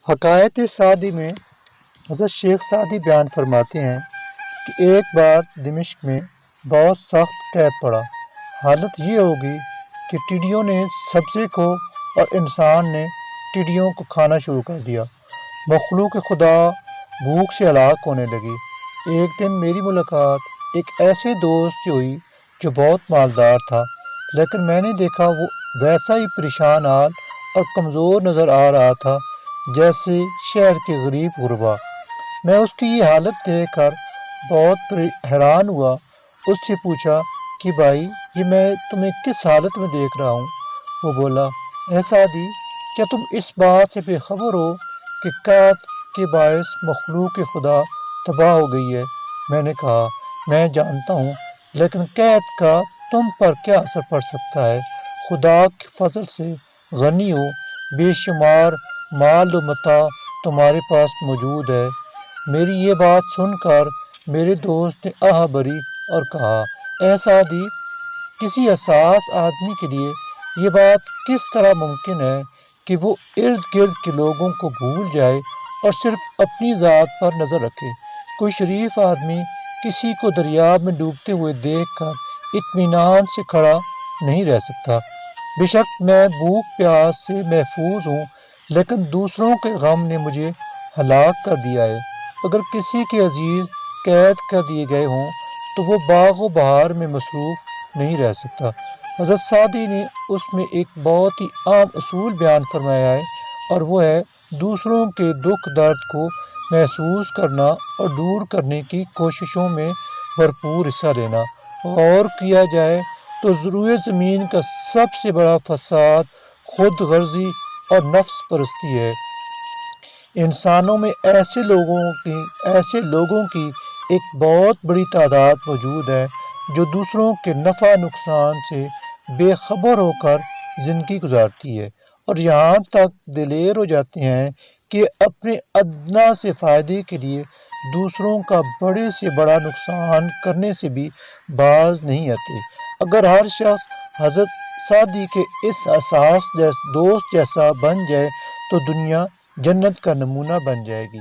حکایت سعدی میں حضرت شیخ سعدی بیان فرماتے ہیں کہ ایک بار دمشق میں بہت سخت قحط پڑا۔ حالت یہ ہوگی کہ ٹڈیوں نے سبزے کو اور انسان نے ٹڈیوں کو کھانا شروع کر دیا۔ مخلوق خدا بھوک سے ہلاک ہونے لگی۔ ایک دن میری ملاقات ایک ایسے دوست سے ہوئی جو بہت مالدار تھا، لیکن میں نے دیکھا وہ ویسا ہی پریشان حال اور کمزور نظر آ رہا تھا جیسے شہر کے غریب غربا۔ میں اس کی یہ حالت دیکھ کر بہت حیران ہوا۔ اس سے پوچھا کہ بھائی، یہ میں تمہیں کس حالت میں دیکھ رہا ہوں؟ وہ بولا، اے سعدی، کیا تم اس بات سے بے خبر ہو کہ قحط کے باعث مخلوق خدا تباہ ہو گئی ہے؟ میں نے کہا، میں جانتا ہوں، لیکن قحط کا تم پر کیا اثر پڑ سکتا ہے؟ خدا کے فضل سے غنی ہو، بے شمار مال و متاع تمہارے پاس موجود ہے۔ میری یہ بات سن کر میرے دوست نے آہ بھری اور کہا، اے سعدی، کسی حساس آدمی کے لیے یہ بات کس طرح ممکن ہے کہ وہ ارد گرد کے لوگوں کو بھول جائے اور صرف اپنی ذات پر نظر رکھے؟ کوئی شریف آدمی کسی کو دریا میں ڈوبتے ہوئے دیکھ کر اطمینان سے کھڑا نہیں رہ سکتا۔ بے شک میں بھوک پیاس سے محفوظ ہوں، لیکن دوسروں کے غم نے مجھے ہلاک کر دیا ہے۔ اگر کسی کے عزیز قید کر دیے گئے ہوں تو وہ باغ و بہار میں مصروف نہیں رہ سکتا۔ حضرت سعدی نے اس میں ایک بہت ہی عام اصول بیان فرمایا ہے، اور وہ ہے دوسروں کے دکھ درد کو محسوس کرنا اور دور کرنے کی کوششوں میں بھرپور حصہ لینا۔ غور کیا جائے تو روئے زمین کا سب سے بڑا فساد خود غرضی اور نفس پرستی ہے۔ انسانوں میں ایسے لوگوں کی ایک بہت بڑی تعداد موجود ہے جو دوسروں کے نفع نقصان سے بے خبر ہو کر زندگی گزارتی ہے، اور یہاں تک دلیر ہو جاتے ہیں کہ اپنے ادنیٰ سے فائدے کے لیے دوسروں کا بڑے سے بڑا نقصان کرنے سے بھی باز نہیں آتے۔ اگر ہر شخص حضرت سعدی کے اس حساس دوست جیسا بن جائے تو دنیا جنت کا نمونہ بن جائے گی۔